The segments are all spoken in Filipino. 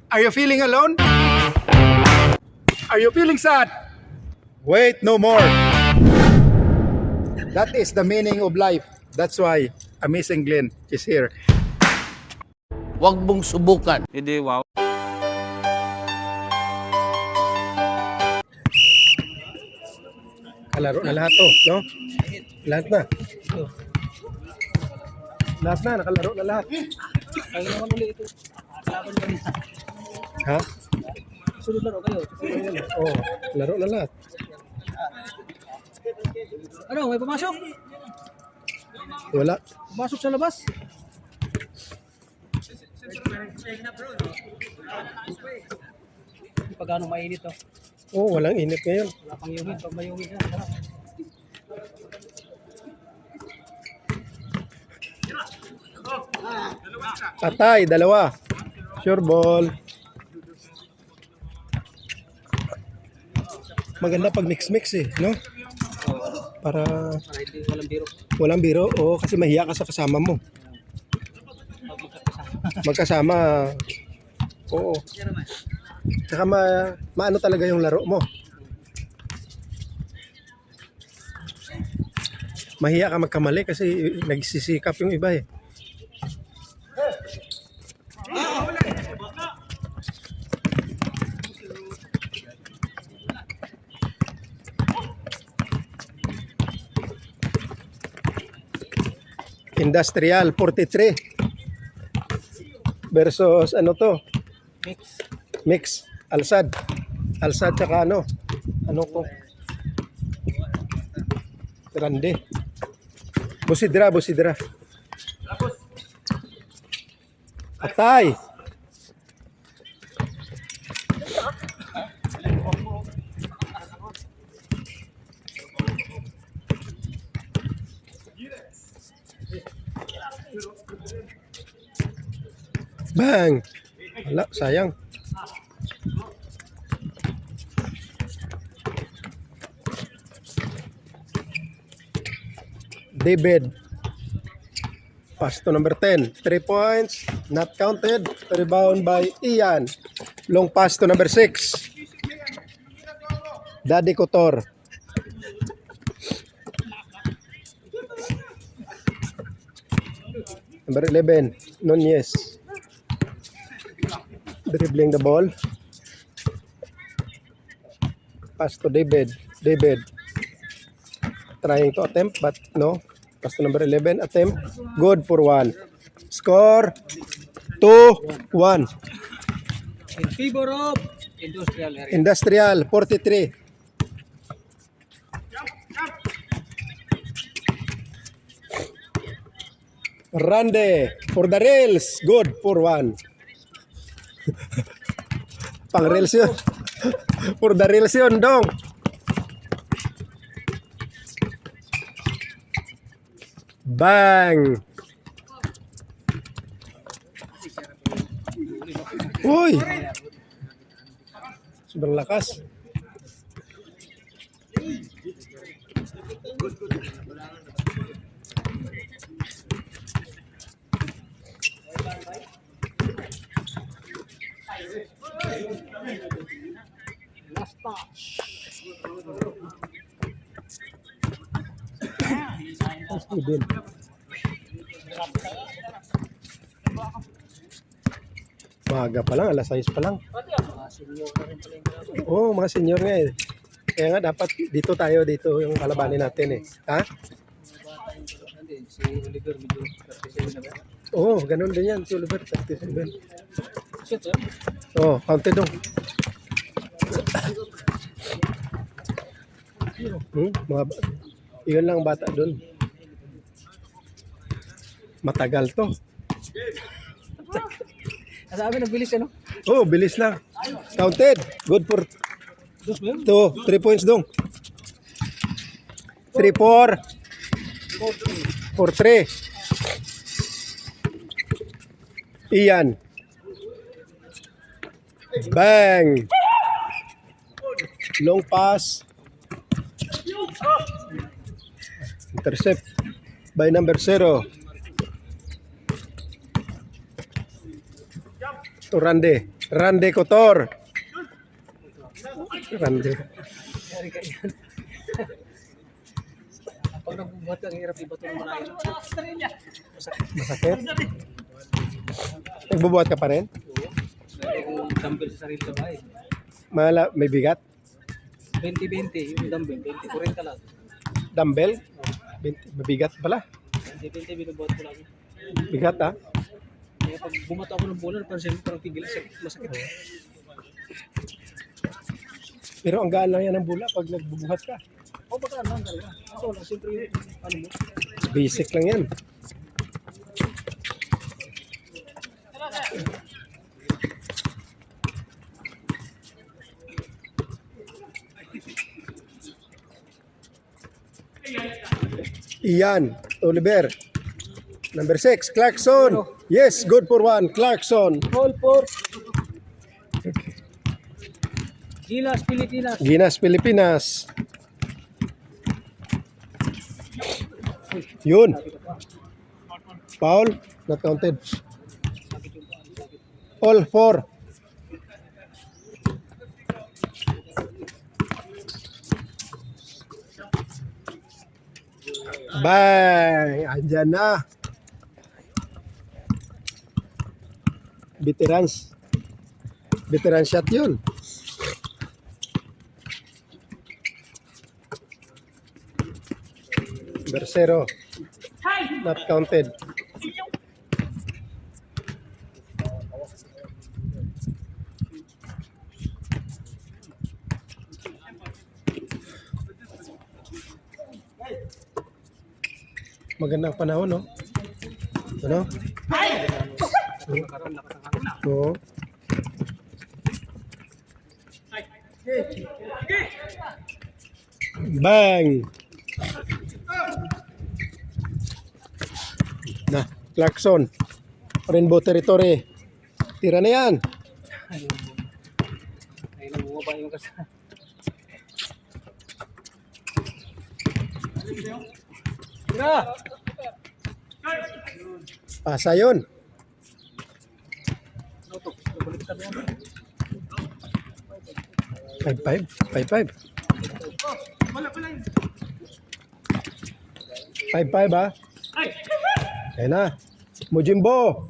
Are you feeling alone? Are you feeling sad? Wait no more. That is the meaning of life. That's why Amazing Glenn is here. Huwag mong subukan. Hindi, wow. Kalaro na lahat to, no? Lahat na. Lahat na, nakalaro na lahat. Ay naman ulit ito. Laban kami. Ha? Sunod laro kayo. Oo, laro na lahat. Ano, may pumasok? Wala. Pumasok sa labas. Hindi pa gano'ng mainit to. Oo, walang init ngayon. Wala pang yungit. Pag may yungit na, sarap. Atay, dalawa. Sure ball. Maganda pag mix-mix eh, no? Para Para hindi walang biro. walang biro. Oo, kasi mahiya ka sa kasama mo. Pag magkakasama. Magkasama. Oo. Tsaka maano talaga yung laro mo. Mahiya ka magkamali kasi nagsisikap yung iba eh. Industrial 43 versus ano to? Mix. Mix Alsad. Alsad tsaka ano ko? Grande. Busidra. Atay. Bang. Wala, sayang. David. Pass to number 10. 3 points. Not counted. Rebound by Ian. Long pass to number 6. Daddy Cotor. Number 11. Nunez. Dribbling the ball. Pass to David. Trying to attempt but no. Pass to number 11. Attempt. Good for 1. Score 2-1. In favor of industrial area. Industrial 43. Rande for the rails. Good for 1. Pang rails yun. For the rails yun, dong. Bang. Uy. Sobrang lakas. Last touch. Steven. Maaga pa lang, alas 6 pa lang. Senior pa rin pala yung grabe. Oo, mga senior nga eh. Kaya nga dapat dito tayo, dito yung kalabanin natin eh. Ha? Hindi, si Oliver medyo 37 na ba? Oo, ganun din yan. Si Oliver, 37. Shit, sir. Oo, counted dong. Yun lang bata dun. Matagal to. Sabi, nagbilis ano? Oo, bilis lang. Counted. Good for Dos ba yun? 2. 3 points dong. 3-4. 4-3. Ian. Bang. Long pass. Intercept by number 0. Turande. Randy Cotor. Randy. Yari ka yan. Pag nagbubuhat ka, ang hirap iba ito ng malayo. Masakit? Nagbubuhat ka pa rin? Oo. Lagi kong dumbbell sa sarili sa bahay. May bigat? 20-20, yung dumbbell, 20, 40 lang. Dumbbell? 20, mabigat pala. 20-20, binubuhat ko lang. Bigat ha? Kaya pag bumato ako ng bola, pansin mo parang tigil, masakit. Pero ang gaan lang yan ng bula pag nagbubuhat ka. O baka lang talaga. Ako lang, siyempre yung ano mo. Basic lang yan. Ian Oliver. Number 6, Clarkson. Yes, good for one. Clarkson. Call for Gilas, Pilipinas. Ginas, Pilipinas. Yun. Foul. Not counted. All 4. Bang! Andyan na. Veterans. Veteran shot yun. Bersero. Not counted. Magandang panahon, no? Ano? Oo. Bang! Na, Clarkson. Rainbow Territory. Tira na yan. Ay, bumaba yung kasi. Tira! Pasa yun. Notok, baliktad mo. 5-5. 5-5. 5-5 ha. Ayan na. Mujimbo.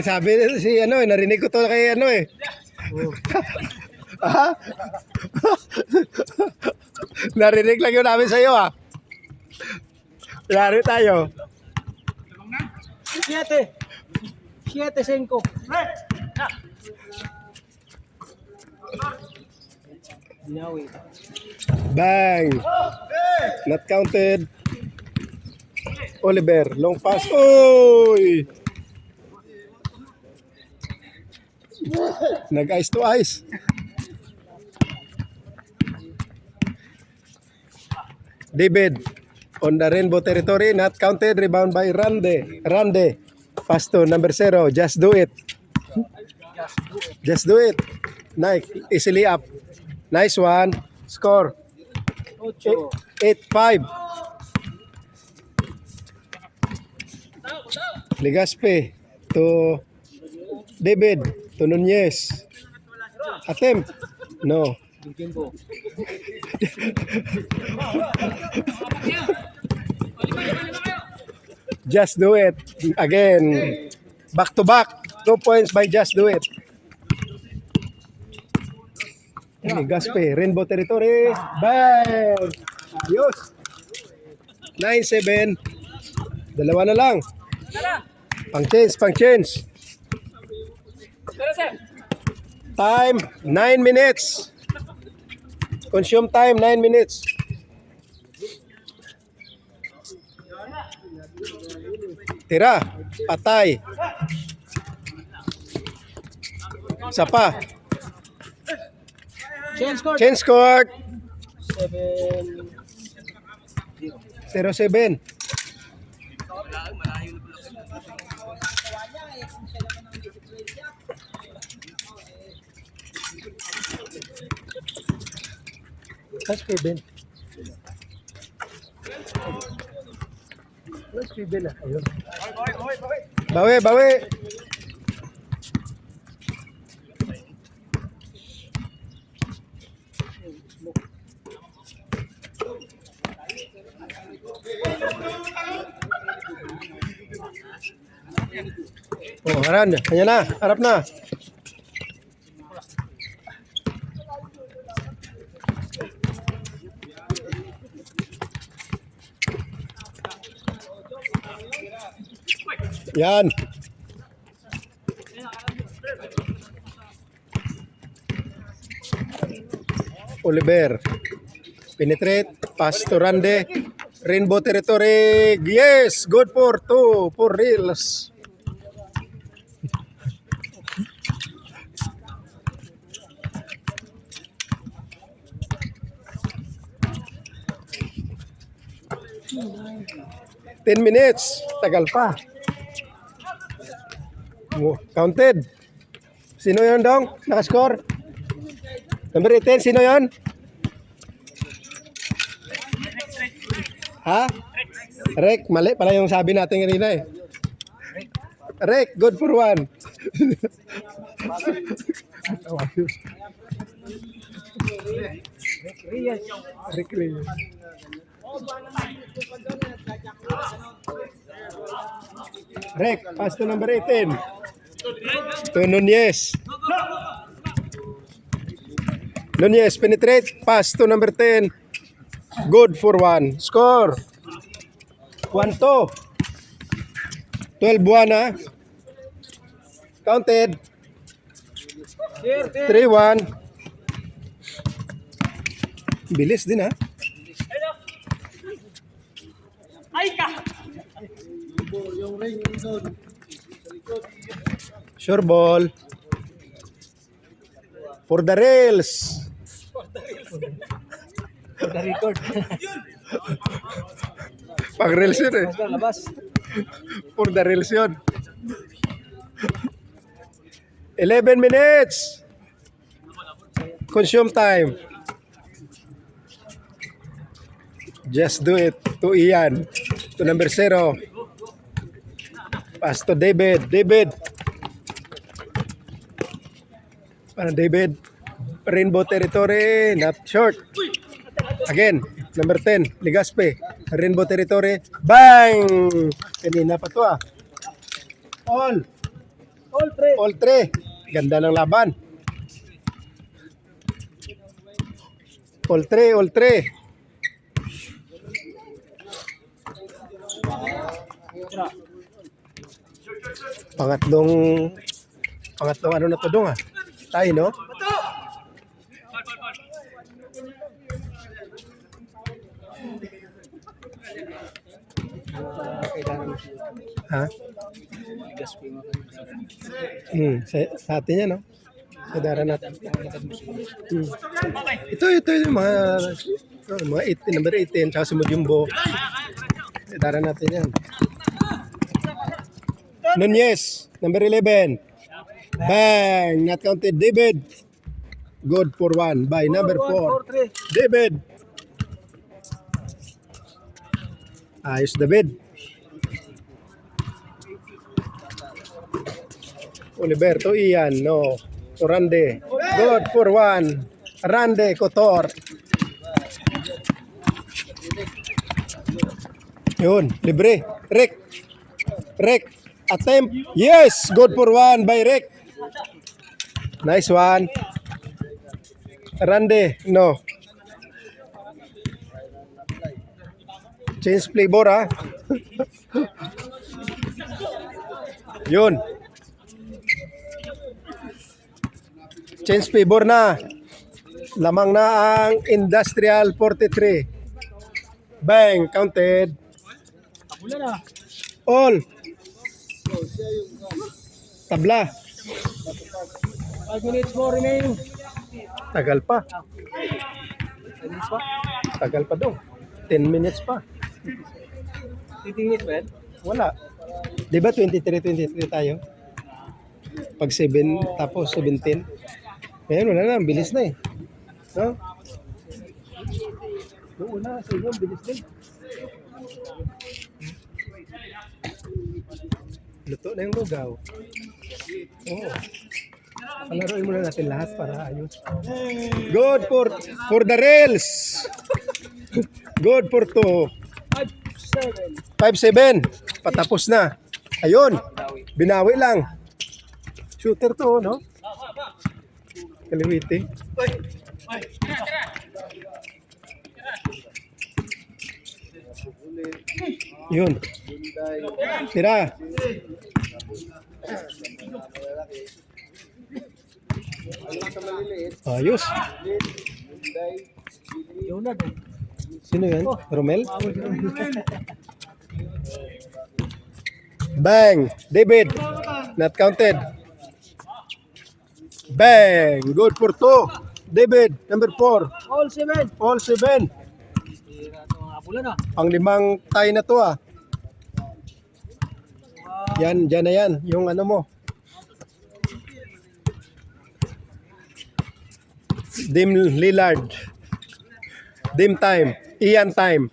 Sabi si ano eh, narinig ko to kay ano eh. Ha? Narinig lang yun namin sa iyo ah. Lari tayo. 7. 7-5. Binawi. Bang. Not counted. Oliver, long pass. Oy! Nag-ice to ice. David on the Rainbow Territory, not counted. Rebound by Rande. Rande. Pass to number 0. Just do it. Just do it. Nike, easily up. Nice one. Score. 8-5. Legaspi to David to Nunez. Attempt. No. Jimbo. Just do it. Again. Back to back. 2 points by Just do it. Legaspi. Rainbow Territory. Bang! Ayos. 9-7. Dalawa na lang. Pang change. Time, 9 minutes. Consume time, 9 minutes. Tira, patay. Sapa. Change court. Change court. 7. 0-7. That's Kevin. That's Kevin. Ayun. Bawi, bawi. Oh, haran. Kanya na. Harap na. Yan. Oliver. Penetrate. Pass to Rande. Rainbow territory. Yes. Good for 2. For reals. Ten minutes. Tagal pa. Oh, counted. Sino yon dong? Nakascore? Number 10, sino yon? Ha? Rek, mali pala yung sabi natin kanina eh. Rek, good for 1. Rek Reyes. Rek, pass to number 18. To Nunez. Nunez, penetrate. Pass to number 10. Good for 1. Score. 1-2. 12-1 ha. Counted. 3-1. Bilis din ha. Sure ball. For the rails. For the record. Pag rails yun eh. Labas. For the rails yun. 11 minutes. Consume time. Just do it to Ian. To number 0. Pass to David. David. Para David. Rainbow territory. Not short. Again. Number 10. Ligaspe. Rainbow territory. Bang! Kanina pa to ah. All 3. Ganda ng laban. All 3. Pangatlong ano na to dong ah. Tayo no? Ha? Sa atin yan no? Sa dara natin. Ito yung mga 18, number 18 tsaka si Mujumbo. Sa dara natin yan. Nunez, number 11. Bang! Not counted. David. Good for 1 by number 4. David. Ayos David. Oliver to Ian. No. To Rande. Good for 1. Rande Kotor. Yun. Libre. Rek. Attempt. Yes. Good for 1 by Rick. Nice one. Rande. No. Change flavor ha. Yun. Change flavor na. Lamang na ang Industrial 43. Bang. Counted. All. Tabla. 5 minutes more remaining. Tagal pa. 10 minutes pa? Tagal pa daw. 10 minutes pa. 15 minutes ba yan? Wala. Di ba 23 tayo? Pag 7, tapos 17. Ngayon, wala na. Bilis na eh. No? Noong una, sa inyo, bilis din. Luto na yung lugaw. Oo. Palaruin muna natin lahat para ayos. Good for the rails. Good for 2. 5-7. Patapos na. Ayun. Binawi lang. Shooter to, no? Kaliwiti. Yun. Tira. Ayos. Sino yan? Romel? Bang! David. Not counted. Bang! Good for 2. David, number 4. All 7. All 7. Tira ito mga pula na. Pang 5 tie na to ah. Yan, dyan na yan. Yung ano mo. Dim Lillard. Dim time. Ian time.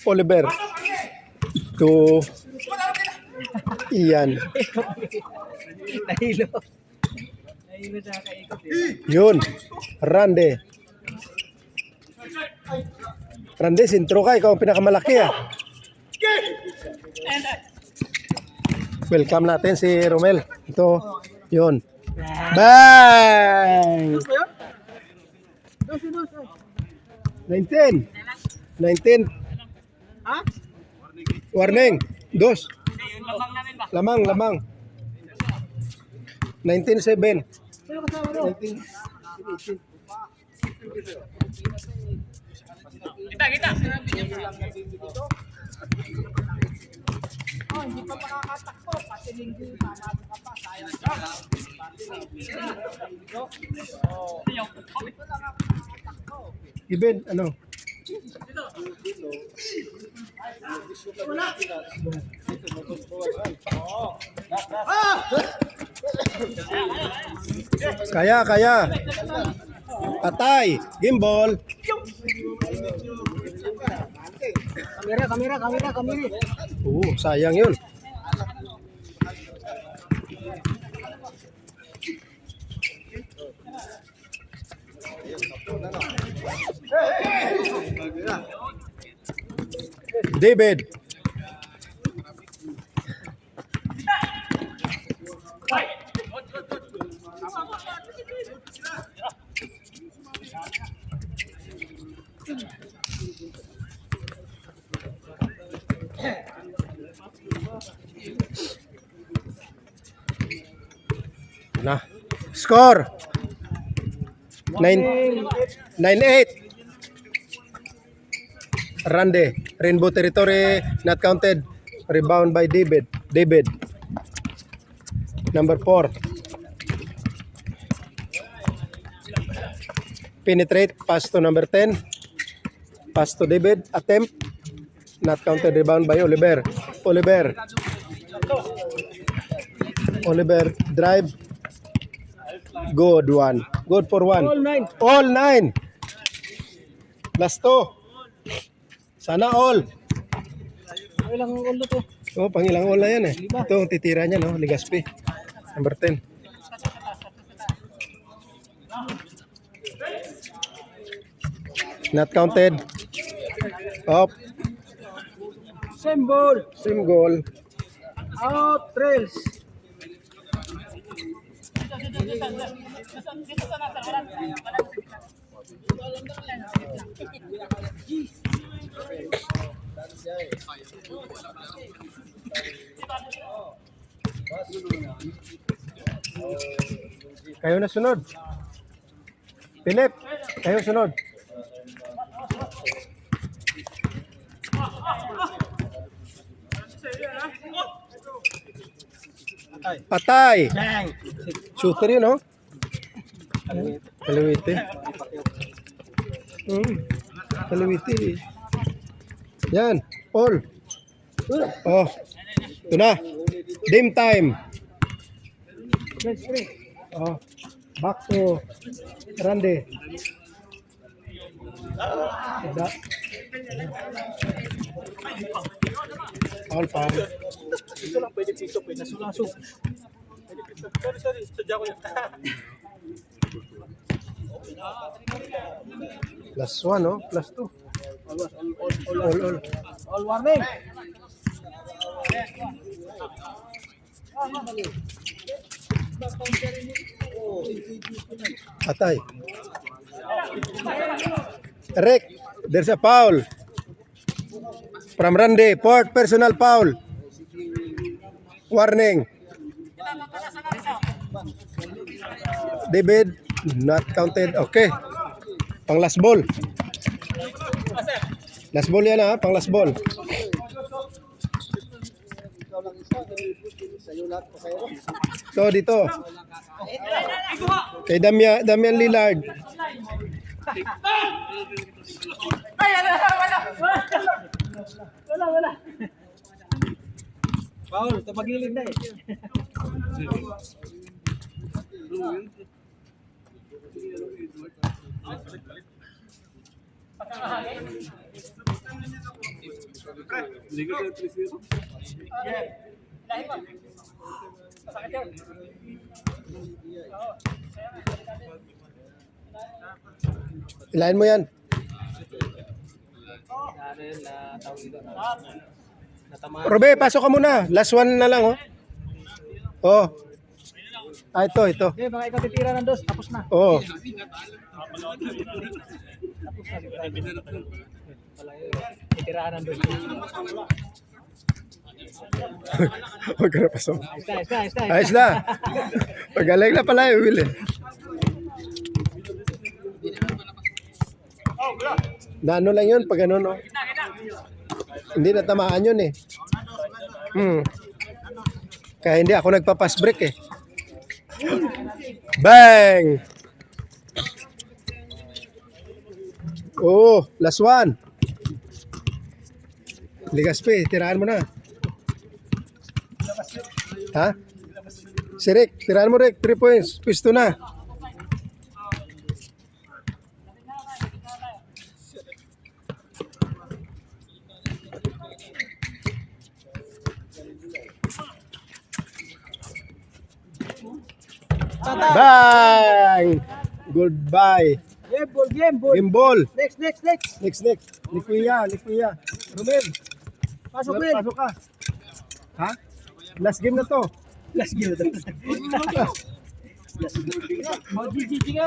Oliver. To Ian. Nahilo. Nahilo sa kaikot eh. Yun. Rande. Rande, sintro ka. Ikaw ang pinakamalaki ah. Welcome natin si Romel. Ito. Yun. Bang! 19. 19. Ha? Warning. 2. Lamang. 19-7. Sino kasama mo? 19. Kita. Oh, hindi pa makakatakbo. Pati linggo pa. Ka pa. Sayang ka. Iben, ano? Kaya. Patay. Gimbal. Kamera. Oo, sayang yun. David. Na. Score. 9-8. Rande. Rainbow Territory not counted. Rebound by David. Number 4. Penetrate. Pass to number 10. Pass to David. Attempt. Not counted. Rebound by Oliver. Oliver. Drive. Good one. Good for 1. All 9. Last 2. Sana all. Ilang ulo to? Oh, pangilang all na yan eh. Ito ang titira niya, no? Ligaspi. Number 10. Not counted. Up. Same ball. Same goal. Out. Trails. Kayo na sunod. Philip, kayo sunod. Patay. Shooter yun, no? Kaliwiti. Kaliwiti. Yan. All. Oh. Ito na. Game time. Oh. Back to Rande. Da. Foul. Ito lang pwede piso, pwede nasulaso. Sorry, sadya ko yun. Plus 1, no? Plus 2. All. All warning. Atay. Rick, there's a foul. From Randy, fourth personal foul. Warning. David, not counted. Okay. Pang last ball. Last ball yan ha, pang last ball. So dito. Kay Damian Lillard. Wala. Paul, tapagilid na eh. Ilahin mo yan. Robe, pasok ka muna. Last one na lang, oh. Oh. Ah, ito. Okay, baka ikaw titira ng dos, tapos na. Oh. Titiraan ng dos. Huwag ka na pasok. Ayos na. Ayos na. Magaling na pala, Will. Na ano lang yun, pag ano, no? Hindi natamaan yun, eh. Kaya hindi ako nagpa-pass break, eh. Bang! Oh, last one. Ligaspi, tiraan mo na. Ha? Si Rick, tiraan mo Rick, 3 points. Pisto na. Bang! Goodbye. Game ball. Game ball. Next. Next. Likuya. Romel. Pasok rin. Pasok ka. Ha? Last game na to. Last game. GG.